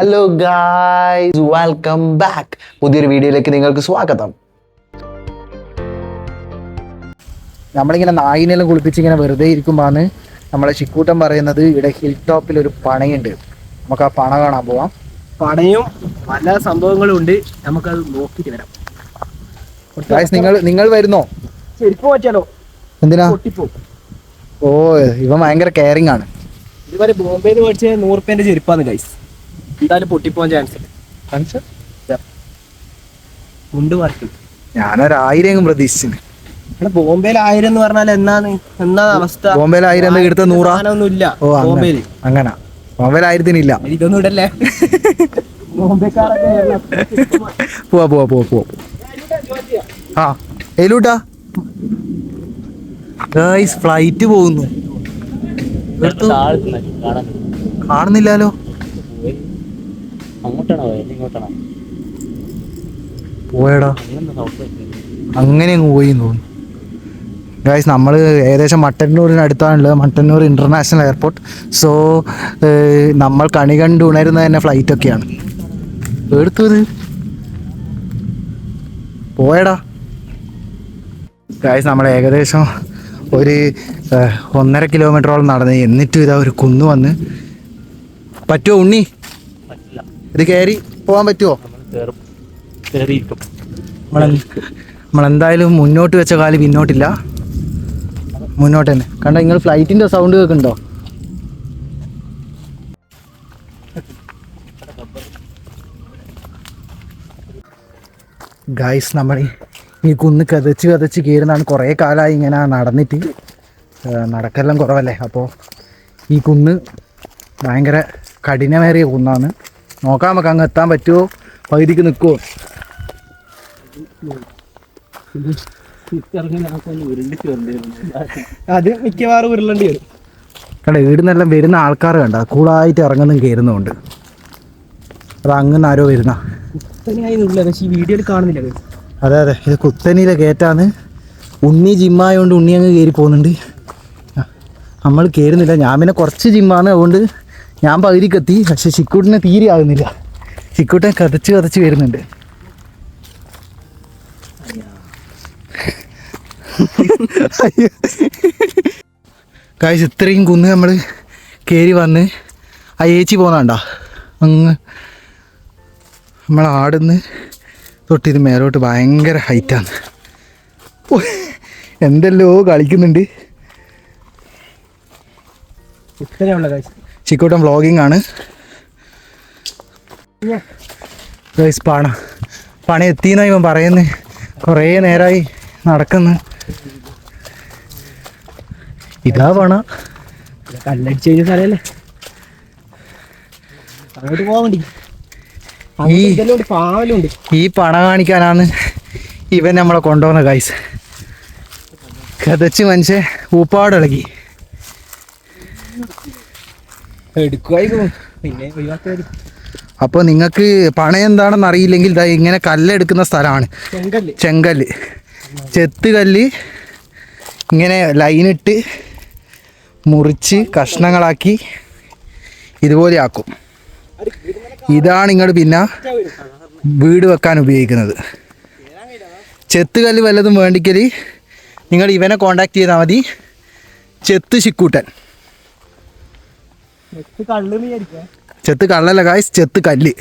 Hello guys, welcome back. പുതിയൊരു വീഡിയോയിലേക്ക് നിങ്ങൾക്ക് സ്വാഗതം. നമ്മളിങ്ങനെ നായിനെല്ലാം കുളിപ്പിച്ച് ഇങ്ങനെ വെറുതെ ഇരിക്കുമ്പോഴാണ് നമ്മളെ ചിക്കൂട്ടൻ പറയുന്നത് ഇവിടെ ഹിൽ ടോപ്പിൽ ഒരു പണയുണ്ട്, നമുക്ക് ആ പണ കാണാൻ പോവാം. പണയും പല സംഭവങ്ങളും ഉണ്ട്, നമുക്കത് നോക്കിയിട്ട് വരാം. നിങ്ങൾ വരുന്നോ? ചെരുപ്പ് പറ്റിയാലോ? എന്തിനാ? പൊട്ടിപ്പോ. ഓ, ഇവൻ ഭയങ്കര കെയറിങ് ആണ്. ഇതുവരെ ബോംബെയിൽ മേടിച്ച 100 രൂപേന്റെ ചെരുപ്പാണ് ഗൈസ്. എന്തായാലും പൊട്ടിപ്പോവാൻ ചാൻസ് ഉണ്ട്. മുണ്ട് പറിക്കും. ഞാനൊരു 1000 പ്രതീക്ഷിച്ചു. ബോംബെയിൽ 1000 എന്ന് പറഞ്ഞാൽ എന്നാ അവസ്ഥ? ബോംബെയിൽ 1000 എടുത്ത 100 ഒന്നും ഇല്ല ബോംബെയിൽ. അങ്ങനെ ബോംബെയിൽ 1000 ഇല്ല. ഇതൊന്നും ഇടല്ലേ. പോവാ. ആ എലൂട്ടാ ഗൈസ്, ഫ്ലൈറ്റ് പോകുന്നു. കാണുന്നില്ലാലോ. പോയടാ, അങ്ങനെ അങ്ങ് പോയി തോന്നുന്നു. ഗൈസ്, നമ്മൾ ഏകദേശം മട്ടന്നൂരിനടുത്താണുള്ളത്, മട്ടന്നൂർ ഇൻ്റർനാഷണൽ എയർപോർട്ട്. സോ നമ്മൾ കണി കണ്ട് ഉണരുന്ന തന്നെ ഫ്ലൈറ്റൊക്കെയാണ്. എടുത്തത് പോയടാ. ഗൈസ്, നമ്മൾ ഏകദേശം ഒരു 1.5 കിലോമീറ്ററോളം നടന്ന്, എന്നിട്ടും ഇതാ ഒരു കുന്ന് വന്ന്. പറ്റുമോ ഉണ്ണി? ഇത് കയറി പോകാൻ പറ്റുമോ? നമ്മളെന്തായാലും മുന്നോട്ട് വെച്ച കാല് പിന്നോട്ടില്ല, മുന്നോട്ട് തന്നെ. കണ്ട, നിങ്ങൾ ഫ്ലൈറ്റിൻ്റെ സൗണ്ട് കേൾക്കുന്നുണ്ടോ? ഗൈസ്, നമ്മൾ ഈ കുന്ന് കതച്ച് കയറുന്നതാണ്. കുറേ കാലമായി ഇങ്ങനെ നടന്നിട്ട്, നടക്കെല്ലാം കുറവല്ലേ. അപ്പോൾ ഈ കുന്ന് ഭയങ്കര കഠിനമേറിയ കുന്നാണ്. നോക്കാം നമുക്ക് അങ്ങ് എത്താൻ പറ്റുമോ, പകുതിക്ക് നിൽക്കുമോ. അത് മിക്കവാറും ഉരുളേണ്ടി വരും. കണ്ട, വീടിന്നെല്ലാം വരുന്ന ആൾക്കാർ കണ്ട കൂളായിട്ട് ഇറങ്ങുന്നതും കയറുന്നുമുണ്ട്. അത് അങ്ങനെ ആരോ വരുന്ന വീഡിയോയിൽ കാണുന്നില്ല. അതെ, ഇത് കുത്തനിയിലെ കയറ്റാന്ന്. ഉണ്ണി ജിമ്മായതുകൊണ്ട് ഉണ്ണി അങ്ങ് കയറി പോകുന്നുണ്ട്. നമ്മൾ കയറുന്നില്ല. ഞാൻ പിന്നെ കുറച്ച് ജിമ്മാണ്, അതുകൊണ്ട് ഞാൻ പകുതിക്കെത്തി. പക്ഷെ ചിക്കൂട്ടിനെ തീരെ ആകുന്നില്ല. ചിക്കൂട്ടൻ കതച്ച് വരുന്നുണ്ട്. ഗൈസ്, ഇത്രയും കുന്ന് നമ്മൾ കയറി വന്ന് ആ ഏച്ചി പോകുന്നതാണ്ടാ. അങ്ങ് നമ്മളാടുന്ന് തൊട്ടിത് മേലോട്ട് ഭയങ്കര ഹൈറ്റാണ്. എന്തെല്ലോ കളിക്കുന്നുണ്ട്. ചിക്കോട്ടൻ വ്ളോഗിങ് ആണ് ഗൈസ്. പണി എത്തിയെന്നാണ് ഇവൻ പറയുന്നത്. കുറേ നേരമായി നടക്കുന്നു. ഇതാ പണ. കല്ലടിച്ച് കഴിഞ്ഞ സ്ഥലമല്ലേ, അങ്ങോട്ട് പോകാൻ വേണ്ടി. ഈ പണ കാണിക്കാനാണ് ഇവൻ നമ്മളെ കൊണ്ടുപോകുന്ന ഗൈസ്. കതച്ച് മനുഷ്യ ഊപ്പാടിളകി. പിന്നെ ഒഴിവാക്കി. അപ്പോൾ നിങ്ങൾക്ക് പണയം എന്താണെന്ന് അറിയില്ലെങ്കിൽ ഇതാ ഇങ്ങനെ കല്ലെടുക്കുന്ന സ്ഥലമാണ്. ചെങ്കല്ല്, ചെത്തുകല്ല്. ഇങ്ങനെ ലൈനിട്ട് മുറിച്ച് കഷ്ണങ്ങളാക്കി ഇതുപോലെ ആക്കും. ഇതാണ് നിങ്ങൾ പിന്നെ വീട് വെക്കാൻ ഉപയോഗിക്കുന്നത്. ചെത്തുകല്ല് വല്ലതും വേണ്ടിക്കൽ നിങ്ങൾ ഇവനെ കോണ്ടാക്ട് ചെയ്താൽ മതി. ചെത്ത് ചിക്കൂട്ടൻ. ചെത്ത് കള്ളല്ല ഗായ്സ്, ചെത്ത് കല്ല്.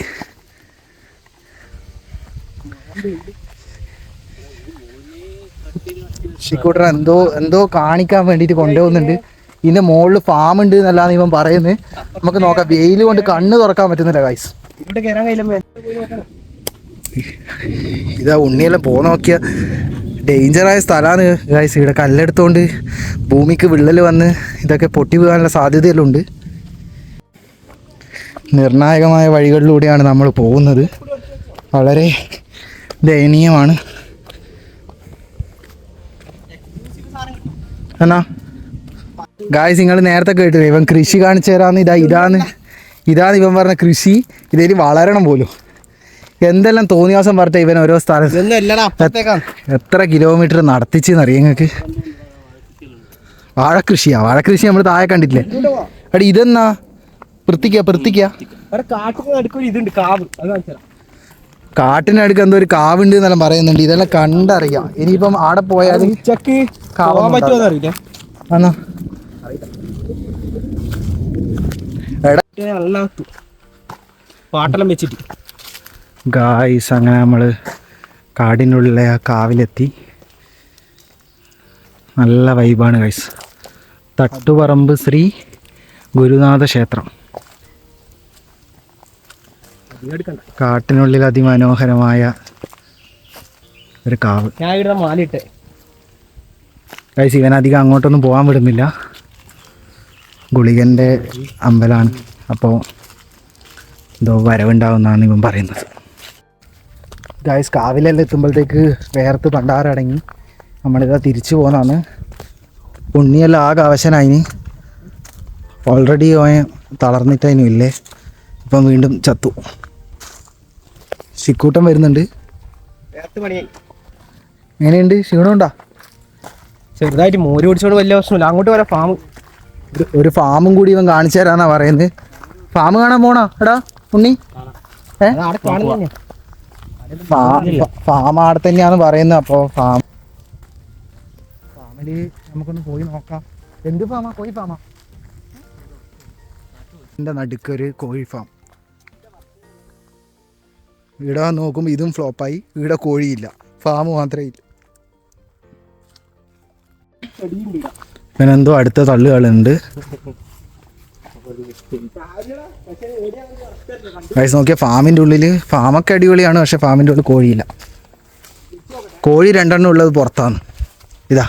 ചിക്കൂട്ടൻ എന്തോ കാണിക്കാൻ വേണ്ടിയിട്ട് കൊണ്ടുപോകുന്നുണ്ട്. ഇതിൻ്റെ മുകളിൽ ഫാം ഉണ്ട് എന്നല്ലാന്ന് ഇവൻ പറയുന്നത്. നമുക്ക് നോക്കാം. വെയിൽ കൊണ്ട് കണ്ണ് തുറക്കാൻ പറ്റുന്നില്ല ഗായ്സ്. ഇതാ ഉണ്ണിയെല്ലാം പോകാൻ നോക്കിയ ഡേഞ്ചറായ സ്ഥലമാണ് ഗായ്സ്. ഇവിടെ കല്ലെടുത്തോണ്ട് ഭൂമിക്ക് വിള്ളൽ വന്ന് ഇതൊക്കെ പൊട്ടി വീഴാനുള്ള സാധ്യതയെല്ലാം ഉണ്ട്. നിർണായകമായ വഴികളിലൂടെയാണ് നമ്മൾ പോകുന്നത്. വളരെ ദയനീയമാണ്. എന്നാ ഗായ്സ്, നിങ്ങൾ നേരത്തെ കേട്ടില്ലേ ഇവൻ കൃഷി കാണിച്ചു തരാന്ന്. ഇതാണ് ഇവൻ പറഞ്ഞ കൃഷി. ഇതിൽ വളരണം പോലും. എന്തെല്ലാം തോന്നിയാസം പറഞ്ഞ ഇവൻ ഓരോ സ്ഥലത്ത് എത്ര കിലോമീറ്റർ നടത്തിച്ചെന്നറിയാം നിങ്ങൾക്ക്. വാഴക്കൃഷി നമ്മൾ താഴെ കണ്ടിട്ടില്ലേ. അടി ഇതെന്നാ വൃത്തിക്ക അവിടെ കാട്ടിന് നടുക്കൊരു ഇതുണ്ട്, കാവ്. അത് കാണിച്ചാ കാട്ടിനടുക്ക് എന്തോ ഒരു കാവുണ്ട് എന്നെല്ലാം പറയുന്നുണ്ട്. ഇതെല്ലാം കണ്ടറിയാം. ഇനിയിപ്പം ആടെ പോയാൽ ഉച്ചക്ക് പോകാൻ പറ്റുമോന്ന് അറിയില്ല. ആണോ? നല്ല പാട്ടെല്ലാം വെച്ചിട്ട് ഗായ്സ്, അങ്ങനെ നമ്മൾ കാടിനുള്ളിലെ ആ കാവിലെത്തി. നല്ല വൈബാണ് ഗൈസ്. തട്ടുപറമ്പ് ശ്രീ ഗുരുനാഥ ക്ഷേത്രം. കാട്ടിനുള്ളിൽ അതിമനോഹരമായ ഒരു കാവ്. ഞാൻ ഇവിടെ മാലിട്ടെ ഗൈസ്, ഇവനധികം അങ്ങോട്ടൊന്നും പോകാൻ വിടുന്നില്ല. ഗുളികൻ്റെ അമ്പലമാണ്, അപ്പോൾ എന്തോ വരവുണ്ടാവുമെന്നാണ് ഇവൻ പറയുന്നത്. ഗൈസ്, കാവിലെല്ലാം എത്തുമ്പോഴത്തേക്ക് വേർത്ത് പണ്ടാരടങ്ങി. നമ്മളിതാ തിരിച്ചു പോകുന്നതാണ്. ഉണ്ണിയെല്ലാം ആകെ അവശനായിന്. ഓൾറെഡി തളർന്നിട്ടതിനും ഇല്ലേ, ഇപ്പം വീണ്ടും ചത്തു. ശിക്കൂട്ടം വരുന്നുണ്ട്. എങ്ങനെയുണ്ട്? ക്ഷീണമുണ്ടോ? ചെറുതായിട്ട് മോര് പിടിച്ചോണ്ട് വലിയ പ്രശ്നമില്ല. അങ്ങോട്ട് വരാം ഫാം. ഒരു ഫാമും കൂടി ഇവൻ കാണിച്ചു തരാന്നാ പറയുന്നത്. ഫാം കാണാൻ പോണോ എടാ ഉണ്ണി? ഫാം ആടെ തന്നെയാന്ന് പറയുന്നത്. അപ്പോൾ ഫാമില് നമുക്കൊന്ന് പോയി നോക്കാം. എന്ത് ഫാമാ? കോഴി ഫാമാ? എൻ്റെ നടുക്കൊരു കോഴി ഫാം. ഇവിടെ നോക്കുമ്പോൾ ഇതും ഫ്ലോപ്പായി. ഇവിടെ കോഴിയില്ല, ഫാം മാത്രമേ ഇല്ല. ഇവനെന്തോ അടുത്ത തള്ളുകളുണ്ട്. ഗൈസ് നോക്കിയാൽ ഫാമിൻ്റെ ഉള്ളിൽ ഫാമൊക്കെ അടിപൊളിയാണ്, പക്ഷെ ഫാമിൻ്റെ ഉള്ളിൽ കോഴിയില്ല. കോഴി 2 ഉള്ളത് പുറത്താണ്. ഇതാ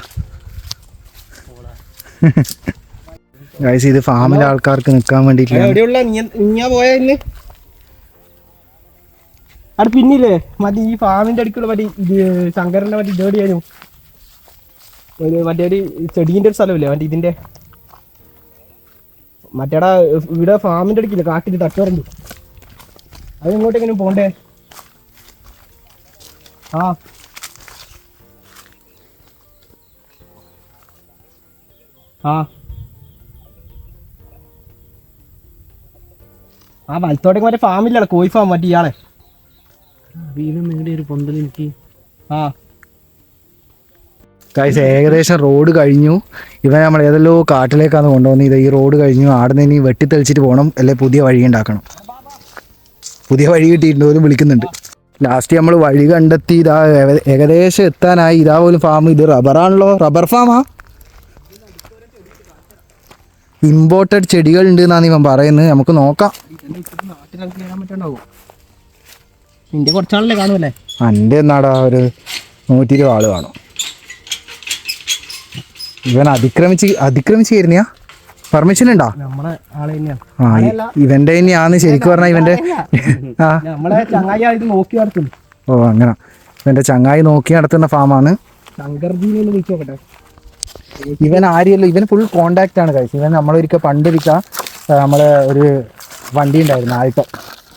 ഗൈസ്, ഇത് ഫാമിലെ ആൾക്കാർക്ക് നിൽക്കാൻ വേണ്ടിയിട്ടില്ല. അവിടെ പിന്നില്ലേ മറ്റേ ഈ ഫാമിന്റെ അടുക്കുള്ള മറ്റേ ഇത് ശങ്കരന്റെ മറ്റേ ഇതോടിയാലും മറ്റേ ഒരു ചെടീൻ്റെ ഒരു സ്ഥലമില്ലേ മറ്റേ ഇതിന്റെ മറ്റേടാ ഇവിടെ ഫാമിന്റെ അടുക്കില്ല, കാട്ടിൽ തട്ടുപറമ്പ്. അത് ഇങ്ങോട്ടെങ്കിലും പോണ്ടേ? ആ വലത്തോട്ടേക്ക് മറ്റേ ഫാമില്ലല്ലോ, കോഴി ഫാം മറ്റേ ഇയാളെ ഒരു പൊന്തൽ എനിക്ക്. ഗൈസ്, ഏകദേശം റോഡ് കഴിഞ്ഞു. ഇവൻ നമ്മൾ ഏതെല്ലോ കാട്ടിലേക്കാണ് കൊണ്ടുവന്നത്. ഇത് ഈ റോഡ് കഴിഞ്ഞു. ആടെ നിന്ന് വെട്ടിത്തെളിച്ചിട്ട് പോകണം, അല്ലെ പുതിയ വഴി ഉണ്ടാക്കണം. പുതിയ വഴി കിട്ടിയിട്ടുണ്ട്, പോലും വിളിക്കുന്നുണ്ട്. ലാസ്റ്റ് നമ്മൾ വഴി കണ്ടെത്തി. ഇതാ ഏകദേശം എത്താനായി. ഇതാ പോലും ഫാം. ഇത് റബ്ബറാണല്ലോ, റബ്ബർ ഫാമാ. ഇമ്പോർട്ടഡ് ചെടികൾ ഉണ്ട് എന്നാണ് ഇവൻ പറയുന്നത്. നമുക്ക് നോക്കാം. നിന്റെ കുറച്ചാളല്ലേ കാണുമല്ലേ? എൻ്റെ എന്നാടാ ഒരു 120 ആള് കാണും. ഇവൻ അതിക്രമിച്ച് കയറുന്നയാ? പെർമിഷൻ ഉണ്ടോ? നമ്മളെ ആളെ തന്നെയാണ്. ഇവന്റെ തന്നെയാന്ന് ശരിക്കും പറഞ്ഞാൽ. ഇവന്റെ നമ്മളെ ചങ്ങായി ഇത് നോക്കി നടത്തുന്നു. ഓ അങ്ങനെ, ഇവന്റെ ചങ്ങായി നോക്കി നടത്തുന്ന ഫാമാണ്. ശങ്കർജീനെ ഒന്ന് വിളിച്ചു നോക്കട്ടെ. ഇവൻ ആര്യല്ലോ, ഇവൻ ഫുൾ കോണ്ടാക്ട് ആണ് കഴിച്ചത്. ഇവൻ നമ്മളൊരിക്കൽ പണ്ടൊരിക്കൽ നമ്മളെ ഒരു വണ്ടി ഉണ്ടായിരുന്നു ആയിട്ട്,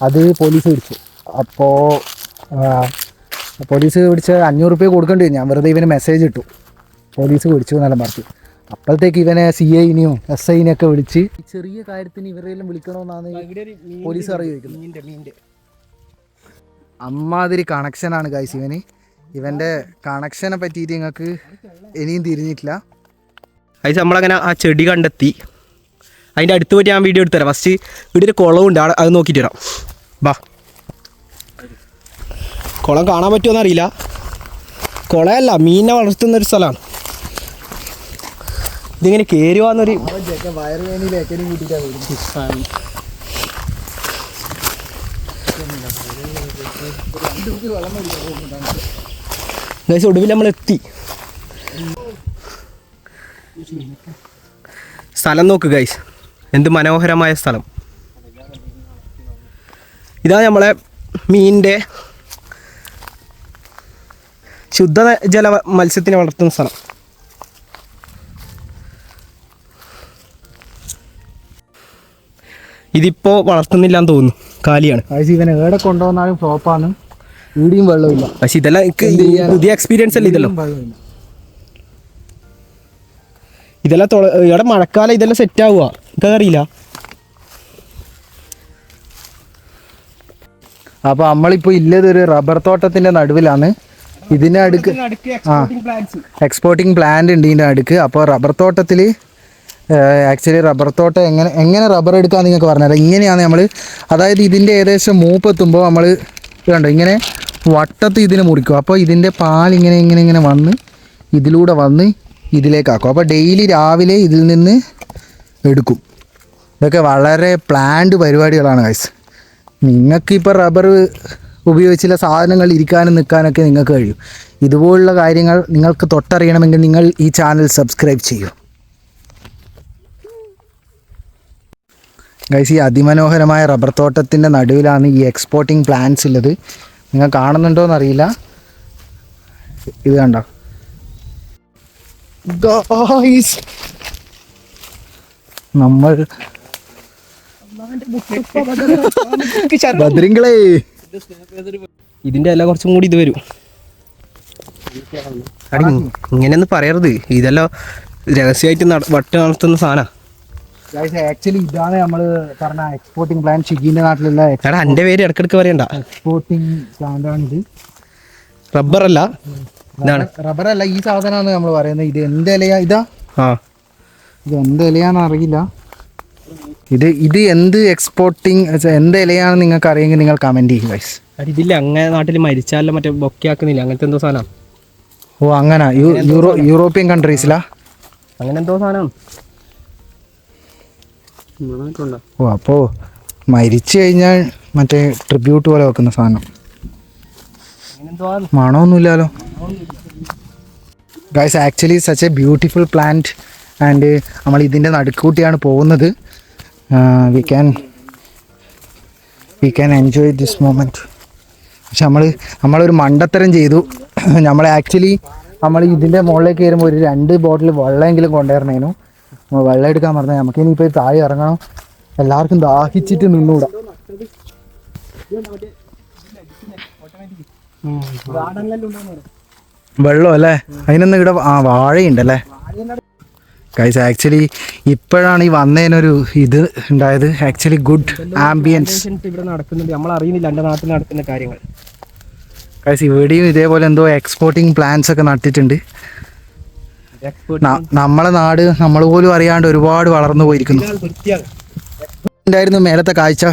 അത് പോലീസ് പിടിച്ചു. അപ്പോൾ പോലീസ് പിടിച്ച് 500 രൂപ കൊടുക്കേണ്ടി വരും. ഞാൻ വെറുതെ ഇവന് മെസ്സേജ് ഇട്ടു, പോലീസ് പിടിച്ചു എന്നെല്ലാം പറഞ്ഞു. അപ്പോഴത്തേക്ക് ഇവനെ CIനെയും SIനെയൊക്കെ വിളിച്ച് ചെറിയ കാര്യത്തിന് ഇവരെല്ലാം വിളിക്കണമെന്നാണ് പോലീസ് അറിയിക്കുന്നത്. അമ്മാതിരി കണക്ഷനാണ് ഗൈസ് ഇവന്. ഇവൻ്റെ കണക്ഷനെ പറ്റിയിട്ട് നിങ്ങൾക്ക് ഇനിയും തിരിഞ്ഞിട്ടില്ല. അത് നമ്മളങ്ങനെ ആ ചെടി കണ്ടെത്തി. അതിൻ്റെ അടുത്ത് പോയിട്ട് ഞാൻ വീഡിയോ എടുത്തുതരാം. ഫസ്റ്റ് ഇവിടെ ഒരു കുളമുണ്ട്, അത് നോക്കിയിട്ട് വരാം. ബാ, കുളം കാണാൻ പറ്റുമോയെന്ന് അറിയില്ല. കുളമല്ല, മീനിനെ വളർത്തുന്നൊരു സ്ഥലമാണ്. ഇതിങ്ങനെ കയറി വന്നൊരു ഗൈസ്, ഒടുവിൽ നമ്മൾ എത്തി. സ്ഥലം നോക്ക് ഗൈസ്, എന്ത് മനോഹരമായ സ്ഥലം. ഇതാ നമ്മളെ മീനിൻ്റെ ശുദ്ധജല മത്സ്യത്തിനെ വളർത്തുന്ന സ്ഥലം. ഇതിപ്പോൾ വളർത്തുന്നില്ലാന്ന് തോന്നുന്നു, കാലിയാണ്. ഇവൻ എവിടെ കൊണ്ടുവന്നാലും ഫ്ലോപ്പാണ്. ഇവിടെയും വെള്ളമില്ല. പക്ഷെ ഇതെല്ലാം പുതിയ എക്സ്പീരിയൻസ് അല്ലേ ഇതെല്ലാം. ഇതെല്ലാം ഇവിടെ മഴക്കാലം ഇതെല്ലാം സെറ്റ് ആവുക, എനിക്കറിയില്ല. അപ്പോൾ നമ്മളിപ്പോൾ ഇല്ലത് ഒരു റബ്ബർ തോട്ടത്തിൻ്റെ നടുവിലാണ്. ഇതിൻ്റെ അടുക്ക് എക്സ്പോർട്ടിങ് പ്ലാന്റ് ഉണ്ട് ഇതിൻ്റെ അടുക്ക്. അപ്പോൾ റബ്ബർ തോട്ടത്തിൽ ആക്ച്വലി റബ്ബർ തോട്ടം എങ്ങനെ റബ്ബർ എടുക്കാൻ നിങ്ങൾക്ക് പറഞ്ഞുതരാം. ഇങ്ങനെയാണ് നമ്മൾ, അതായത് ഇതിൻ്റെ ഏകദേശം മൂപ്പെത്തുമ്പോൾ നമ്മൾ കണ്ടോ ഇങ്ങനെ വട്ടത്ത് ഇതിനെ മുറിക്കും. അപ്പോൾ ഇതിൻ്റെ പാൽ ഇങ്ങനെ വന്ന് ഇതിലൂടെ വന്ന് ഇതിലേക്കാക്കും. അപ്പോൾ ഡെയിലി രാവിലെ ഇതിൽ നിന്ന് എടുക്കും. ഇതൊക്കെ വളരെ പ്ലാൻഡ് പരിപാടികളാണ് ഗൈസ്. നിങ്ങൾക്കിപ്പോൾ റബ്ബർ ഉപയോഗിച്ചുള്ള സാധനങ്ങൾ ഇരിക്കാനും നിൽക്കാനൊക്കെ നിങ്ങൾക്ക് കഴിയും. ഇതുപോലുള്ള കാര്യങ്ങൾ നിങ്ങൾക്ക് തൊട്ടറിയണമെങ്കിൽ നിങ്ങൾ ഈ ചാനൽ സബ്സ്ക്രൈബ് ചെയ്യൂ ഗൈസ്. ഈ അതിമനോഹരമായ റബ്ബർ തോട്ടത്തിൻ്റെ നടുവിലാണ് ഈ എക്സ്പോർട്ടിങ് പ്ലാന്റ്സ് ഉള്ളത്. നിങ്ങൾ കാണുന്നുണ്ടോ എന്നറിയില്ല. ഇത് കണ്ടോ ഗൈസ്, നമ്മൾ ഭദ്രങ്ങളെ ഇതിന്റെ എല്ലാം കുറച്ചും കൂടി ഇത് വരും. ഇങ്ങനെയൊന്നും പറയരുത്, ഇതെല്ലാം രഹസ്യമായിട്ട് വട്ട് നടത്തുന്ന സാധനം. ആക്ച്വലി ഇതാണ് നമ്മൾ പറഞ്ഞ എക്സ്പോർട്ടിംഗ് പ്ലാന്റ്. ഷിഗിന്റെ നാട്ടിലുള്ള എടാ എന്റെ പേര് ഇടക്കിടക്ക് പറയണ്ട. എക്സ്പോർട്ടിംഗ് പ്ലാന്റ് ആണിത്. റബ്ബർ അല്ല, ഇതാണ് റബ്ബർ അല്ല, ഈ സാധനമാണ് നമ്മൾ പറയുന്നത്. ഇത് എന്ത് ഇലയാ? ഇതാ ഇത് എന്ത് ഇലയാന്ന് അറിയില്ല. ഇത് എന്ത് എക്സ്പോർട്ടിങ് എന്ത് ഇലയാണെന്ന് നിങ്ങൾക്ക് അറിയെങ്കിൽ നിങ്ങൾ കമന്റ് ചെയ്യും ഗൈസ്. ഇതില്ല അങ്ങനെ നാട്ടിൽ മരിച്ചാലും മറ്റേ ബൊക്കെയാക്കുന്നില്ല, അങ്ങനത്തെ എന്തോ സാധനം. ഓ അങ്ങനെ യൂറോപ്യൻ കൺട്രീസിലാ അങ്ങനെ എന്തോ സാധനം. ഓ അപ്പോൾ മരിച്ചു കഴിഞ്ഞാൽ മറ്റേ ട്രിബ്യൂട്ട് പോലെ വെക്കുന്ന സാധനം. മണമൊന്നുമില്ലല്ലോ guys. Actually such a beautiful plant and നമ്മൾ ഇതിൻ്റെ നടുക്കൂട്ടിയാണ് പോകുന്നത്. We can enjoy this moment. പക്ഷെ നമ്മളൊരു മണ്ടത്തരം ചെയ്തു. നമ്മൾ ഇതിൻ്റെ മുകളിലേക്ക് കയറുമ്പോൾ ഒരു 2 ബോട്ടിൽ വെള്ളമെങ്കിലും കൊണ്ടുവരണേനു. വെള്ളം എടുക്കാൻ പറഞ്ഞാൽ നമുക്ക് ഇനിയിപ്പോൾ താഴെ ഇറങ്ങണം. എല്ലാവർക്കും ദാഹിച്ചിട്ട് നിന്നൂടാ. വെള്ളം അല്ലേ? അതിനൊന്നും ഇവിടെ വാഴയുണ്ടല്ലേ ഗൈസ്. ആക്ച്വലി ഇപ്പോഴാണ് ഈ വന്നതിനൊരു ഇത് ഉണ്ടായത്. ആക്ച്വലി ഗുഡ് ആംബിയൻസ് ഇവിടെ നടക്കുന്നുണ്ട്, നമ്മൾ അറിയുന്നില്ല എൻ്റെ നാട്ടിൽ നടക്കുന്ന കാര്യങ്ങൾ ഗൈസ്. ഇവിടെയും ഇതേപോലെ എന്തോ എക്സ്പോർട്ടിങ് പ്ലാന്റ്സ് ഒക്കെ നട്ടിട്ടുണ്ട്. നമ്മളെ നാട് നമ്മൾ പോലും അറിയാണ്ട് ഒരുപാട് വളർന്നു പോയിരിക്കുന്നു. എന്തായിരുന്നു മേലത്തെ കാഴ്ച?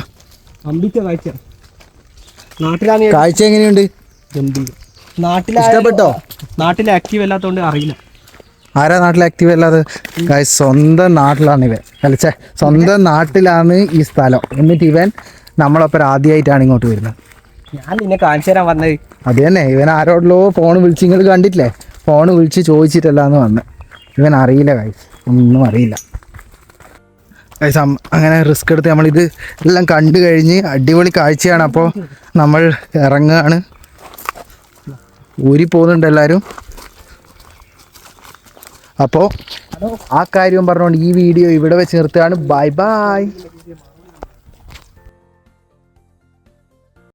കാഴ്ച എങ്ങനെയുണ്ട്? ഇഷ്ടപ്പെട്ടോ? നാട്ടിൽ ആക്റ്റീവ് അല്ലാത്തതുകൊണ്ട് അറിയില്ല. ആരാ നാട്ടിൽ ആക്റ്റീവ് അല്ലാതെ? ഗൈസ് സ്വന്തം നാട്ടിലാണ് ഇവൻ. അല്ലച്ചേ, സ്വന്തം നാട്ടിലാണ് ഈ സ്ഥലം. എന്നിട്ട് ഇവൻ നമ്മളൊപ്പം ആദ്യമായിട്ടാണ് ഇങ്ങോട്ട് വരുന്നത്. ഞാൻ നിന്നെ കാണിച്ചു തരാൻ വന്നത്. അത് തന്നെ, ഇവൻ ആരോടല്ലോ ഫോൺ വിളിച്ച്, നിങ്ങൾ കണ്ടിട്ടില്ലേ? ഫോൺ വിളിച്ച് ചോദിച്ചിട്ടല്ലാന്ന് വന്ന്. ഇവൻ അറിയില്ല ഗൈസ്, ഒന്നും അറിയില്ല ഗൈസ്. അങ്ങനെ റിസ്ക് എടുത്ത് നമ്മളിത് എല്ലാം കണ്ടു കഴിഞ്ഞ് അടിപൊളി കാഴ്ചയാണ്. അപ്പോൾ നമ്മൾ ഇറങ്ങുകയാണ്. ഊരി പോകുന്നുണ്ട് എല്ലാവരും. അപ്പോൾ ആ കാര്യം പറഞ്ഞുകൊണ്ട് ഈ വീഡിയോ ഇവിടെ വെച്ച് നിർത്തുകയാണ്. Bye bye.